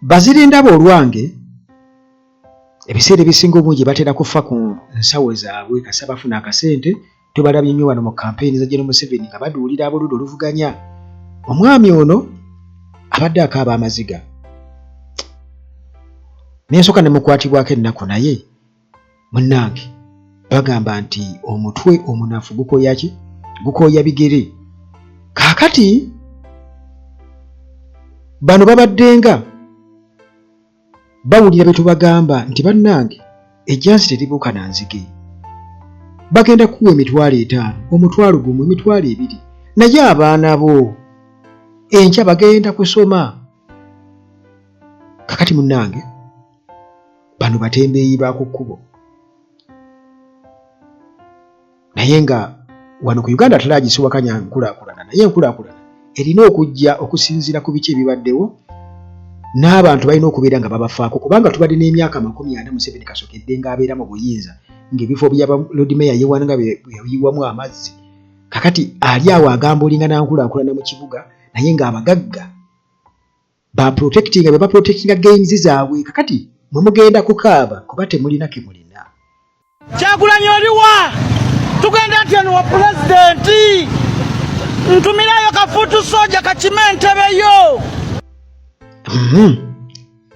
Bazirindaba olwange ebiseera ebisinga obungi batera kufa ku nsawo zaabwe kasa bafuna akasente. Tubalabye nnyo wano mu kampeyini za General Museveni nga baduulira ab'oludda oluvuganya. Omwami ono abadde akaaba amaziga. Nensooka ne mukwatibwako ennaku naye munnange bagamba nti omutwe omunafu gukooya ki? Gukooya bigere. Kaakati bano babaddenga bawulira bye tubagamba nti bannange ejjansi teribuuka na nzige. Bagenda kuwa emitwalo 5, omutwalo gumu, emitwalo 2. Naye abaana bo enkya bagenda kusoma. Kakati munnange bano batembeeyi ba ku kkubo. Naye nga wano ku Uganda talagisiwakanya nkulaakulana, naye enkulaakulana erina okujja okusinziira ku biki ebibaddewo n'abantu balina okubeera nga babafaako, kubanga tubadde n'emyaka 40 Museveni kasokedde ng'abeera mu buyinza ng'ebifo bya Lord Mayor yewana nga byeyiwamu amazzi. Kakati ali awo agamba olinga nankulaakulana mu kibuga naye ng'abagagga baprotectinga be baprotectinga gains zaabwe. Kakati mwe mugenda kukaaba kuba temulina ke mulina. Kyagulanyi oliwa tugenda ati ono wa pulezidenti ntumirayo kafuutu soja kakime entebeyo.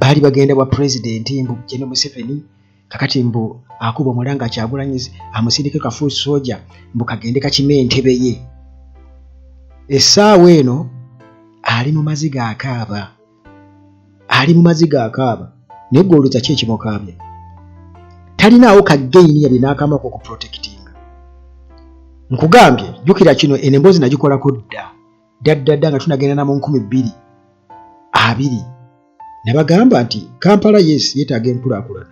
Baali bagenda bwa pulezidenti mbu General Museveni kakati mbu akuba omulanga Kyagulanyi amusindike kafuutu soja mbu kagende kakime entebe ye. Essaawa eno ali mu maziga akaaba. Ali mu maziga akaaba. Naye gwolowooza ki ekimukaabye? Talinaawo kaggeini yali n'akamako okuprotectinga. Nkugambye jjukira kino emboozi nagikolako dda nga tunagenda na mu 2020. Nabagamba nti Kampala yes yeetaaga enkulaakulana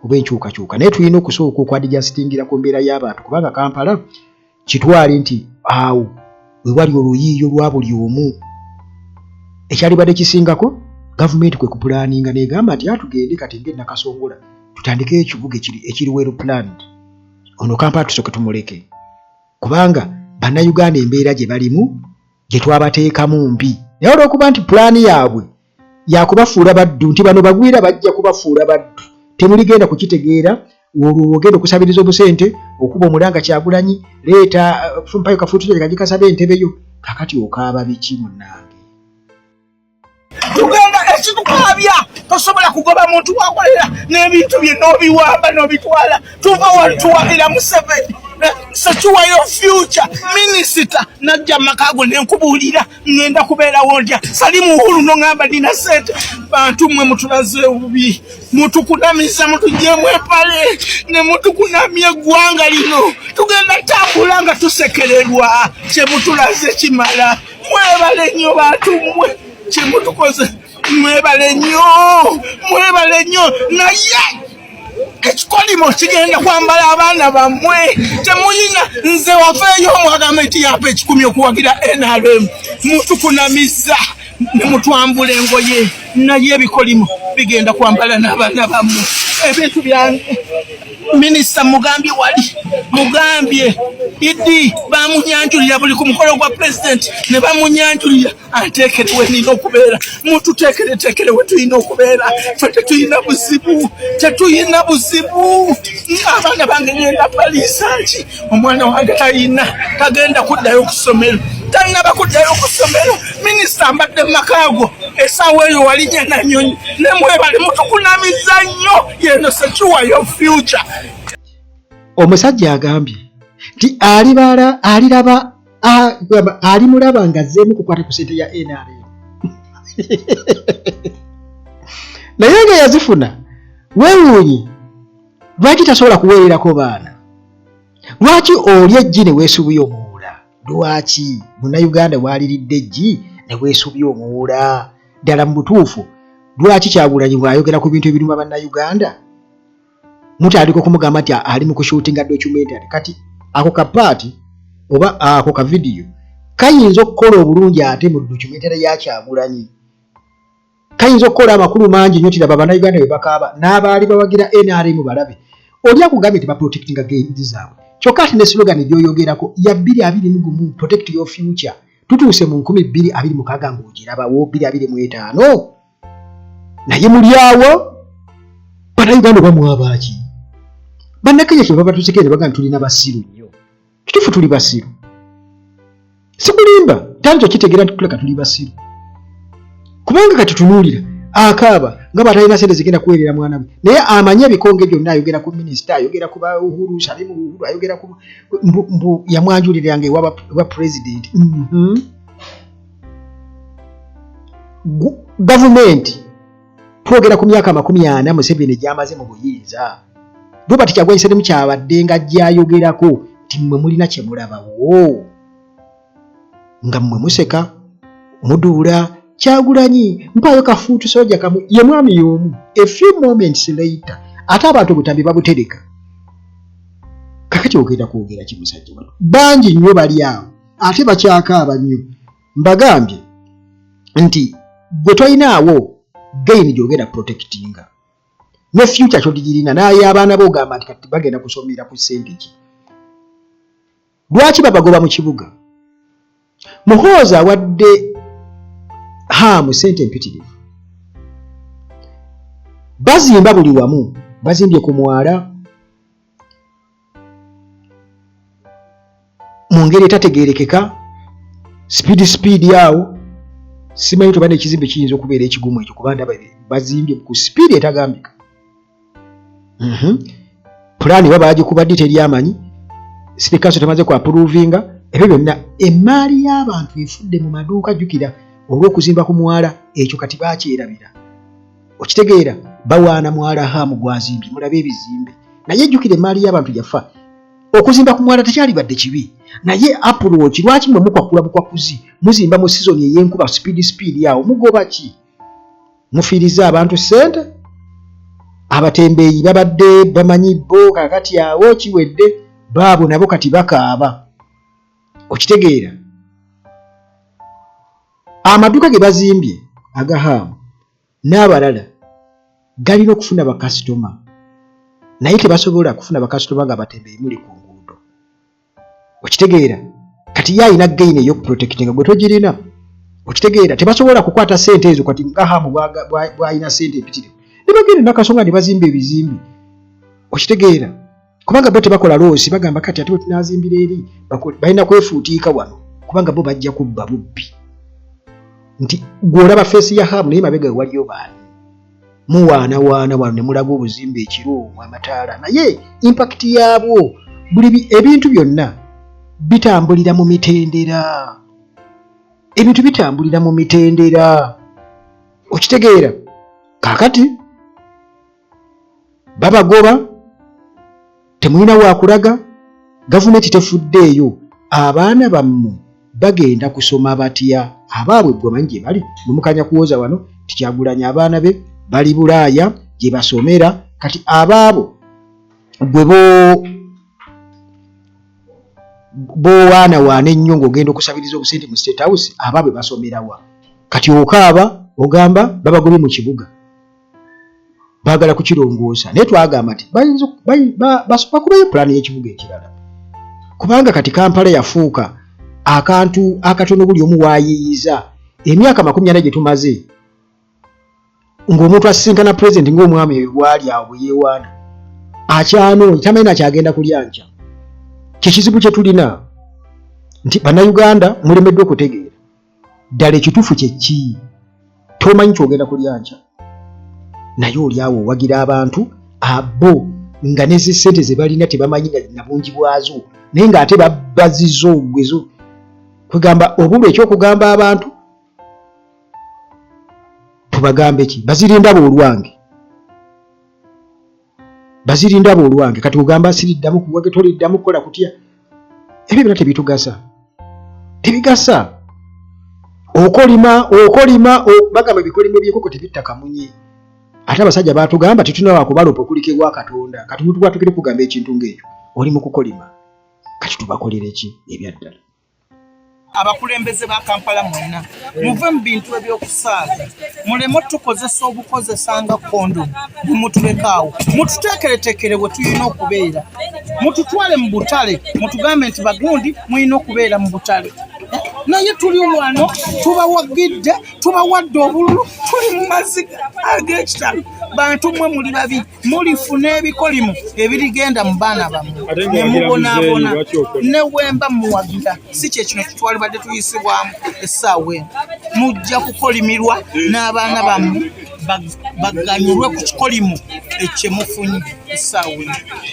oba enkyukakyuka, naye tulina okusooka okwadijasitingira ku mbeera y'abantu, kubanga Kampala kitwale nti awo we wali oluyiiyo lwa buli omu. Ekyalibadde kisingako gavumenti kwe kupulaaninga n'egamba nti atugende kati ng'e Nakasongola tutandikeyo ekibuga ekiri well planned. Ono Kampala tusooke tumuleke, kubanga bannayuganda embeera gye balimu gye twabateekamu mbi. Naye olw'okuba nti pulaani yaabwe yakubafuula baddu nti bano bagwira bajja kubafuula baddu, temuligenda kukitegeera. Olwo ogenda okusabiriza obusente okuba omulanga Kyagulanyi leeta fumpayo kafuutu kagikasaba entebe yo. Kakati okaaba biki munnange? Tugenda ekitukaabya tosobola kugoba muntu wakolera n'ebintu bye n'obiwamba n'obitwala. Tuva wano tuwabira Museveni Secure your future minister najja makago nenkubuulira ngenda kubeerawo ndya Salimu Uhuru nongamba nina sente bantu mwe mutulaze obubi mutukunamiza mutujjemu epale ne mutukunamye eggwanga lino tugenda tambula nga tusekererwa kye mutulaze kimala mwebale nnyo bantu mmwe kye mutukoze mwebale nnyo naye ekikolimo kigenda kwambala abaana bammwe temuyina nze wafeeyo omwagamenti yape ekikumi okuwagira NRM mutukunamiza ne mutwambula engoye naye ebikolimo bigenda kwambala n'abaana bammwe ebintu byange minisita mugambye idi bamunyanjulira buli ku mukolo gwa president ne bamunyanjulira ateekerewe nina okubeera mututeekereteekerewe tulina okubeera fe tetuyina buzibu abaana bange ngenda baliisaaki omwana wange tagenda kuddayo ku ssomero talina kuddayo ku ssomero minisita mbadde makaago essaawa eyo walinnya nanyonyi nemwebale mutukunamiza nnyo yeno Secure your future. Omusajja agambye nti alimulaba ng'azzeemu kukwata ku ssente ya NRM naye nga yazifuna weewuunyi lwaki tasobola kuweererako baana? Lwaki oli eggi ne weesubya omuwula? Lwaki munnayuganda waliridde eggi ne weesubya omuwula? Ddala mu butuufu lwaki Kyagulanyi bw'ayogera ku bintu ebiruma bannayuganda mutandika okumugamba nti ali mu kushuutinga documentary? Kati ako kapaati oba ako ka video kayinza okukola obulungi ate mu documentary ya Kyagulanyi kayinza okukola amakulu mangi nnyo tiraba bannayuganda bwe bakaaba n'abaali bawagira NRM balabe. Oli akugambye nti baprotectinga gains zaabwe kyokka ati ne slogan gy'oyogerako ya 2021 protect your future tutuuse mu 2026 ng'ogirabawo 2025 naye muli awo bannayuganda bamwabaki bannakenya kye baba tusekere bagamba tulina basiru nnyo kituufu tuli basiru sikulimba tanzo kitegeera tuleka tuli basiru kubanga kati tunuulira akaaba nga batalina sente zigenda kuweerera mwana we naye amanye ebikonge byonna ayogera ku minisita ayogera ku Uhuru Salimu Uhuru ayogera ku mbu yamwanjuliriranga ewa president gavumenti twogera ku myaka 40 Museveni gyamaze mu buyinza Robert Kyagulanyi Ssentamu kyabadde nga gy'ayogerako ti mmwe mulina kye mulabawo nga mmwe museka muduula Kyagulanyi mpayo kafuutu soja kamu ye mwami y'omu a few moments later ate abantu obutambi babutereka kakati ogenda kwogera kimusajja wano bangi nnyo bali awo ate bakyakaaba nnyo mbagambye nti gwe tolinaawo gain gy'ogenda protectinga ne future ky'odigirina naye abaana bo ogamba nti kati bagenda kusomera ku ssente ki lwaki babagoba mu kibuga Muhoozi awadde hamu ssente empitirivu bazimba buli wamu bazimbye ku mwala mu ngeri etategeerekeka speed yawo simanyi tobana ekizimbe kiyinza okubeera ekigumu ekyo kubanda bazimbye ku speed etagambika pulaani baba bagikuba detail yamanyi city council temaze ku approvinga ebyo byonna emaali y'abantu efudde mu maduuka jjukira olw'okuzimba ku mwala ekyo kati bakyerabira okitegeera bawaana mwala hamu gwazimbye mulabe ebizimbe naye jjukira emaali y'abantu yafa okuzimba ku mwala tekyalibadde kibi naye approach lwaki mwe mukwakula bukwakuzi muzimba mu season ey'enkuba speed yawo mugoba ki mufiiriza abantu ssente abatembeeyi babadde bamanyi bo kakati awo kiwedde baabo nabo kati bakaaba okitegeera amaduuka ge bazimbye agahamu n'abalala galina okufuna bakasitoma naye tebasobola kufuna bakasitoma nga batembeeyi muli ku nguudo okitegeera kati ye alina gain ey'okuprotectinga gwe togirina okitegeera tebasobola kukwata ssente ezo kati nga hamu bw'alina ssente empitirivu ne bagenda nakasonga ne bazimba ebizimbi okitegeera kubanga bo tebakola loosi bagamba kati ate wetunazimbira eri balina kwefuutiika wano kubanga bo bajja kubba bubbi nti gw'olaba feesi ya hamu naye mabega waliyo baani muwaana wano ne mulaga obuzimba ekiro amataala naye impact yaabwo buli ebintu byonna bitambulira mu mitendera ebintu bitambulira mu mitendera okitegeera kakati babagoba temulina wakulaga gavumenti tefuddeeyo abaana bammwe bagenda kusoma batya abaabwe gwe manyi gye bali mumukanya kuwoza wano Kyagulanyi abaana be bali Bulaaya gye basomera kati abaabo gwe bowaana ennyo ng'ogenda okusabiriza obusente mu State House abaabwe basomerawa kati okaaba ogamba babagobye mu kibuga baagala kukirongoosa naye twagamba nti basobola kubayo pulaani y'ekibuga ekirala kubanga kati Kampala yafuuka akantu akatono buli omu waayiyiza emyaka 40 gye tumaze ng'omuntu asisinkana pulezidenti ng'omwami bwali awo bwe yeewaana akyano tamanyi nakyagenda kulya nkya kyekizibu kye tulina nti bannayuganda mulemeddwa okutegeera ddala ekituufu kye ki tomanyi kyogenda kulya nkya naye oli awo owagira abantu abo nga nezi ssente ze balina tebamanyi na bungi bwazo naye ng'ate bazizo ogwezo kwegamba obulwa ekyokugamba abantu tubagambe ki bazirinda boolwange kati ogamba siriddamu kuwage toliddamu kukola kutya ebyo byonna tebigasa okolima bagamba ebikolimo byekoko tebitta kamunye ate abasajja batugamba tituna wakubalopa okuliko ewa Katonda kati muntu bwatukire kugamba ekintu ng'ekyo oli mu kukolima kati tubakolere ki ebyaddala abakulembeze ba Kampala mwenna muve mu bintu ebyokusaaga muleme tukozesa obukozesanga kondo mutulekaawo mututeekereteekere bwe tulina okubeera mututwale mu butale mutugambe nti bagundi mulina okubeera mu butale naye tuli wano tubawagidde tubawadde obululu tuli mu maziga ag'ekitalo bantu mwe muli babi mulifuna ebikolimu ebirigenda mu baana bammwe ne mubonaabona ne wemba muwagira si kyekino kitwalibadde tuyisibwamu essaawa eno mujja kukolimirwa n'abaana bammwe baganyulwe ku kikolimu ekyemufunye essaawa eno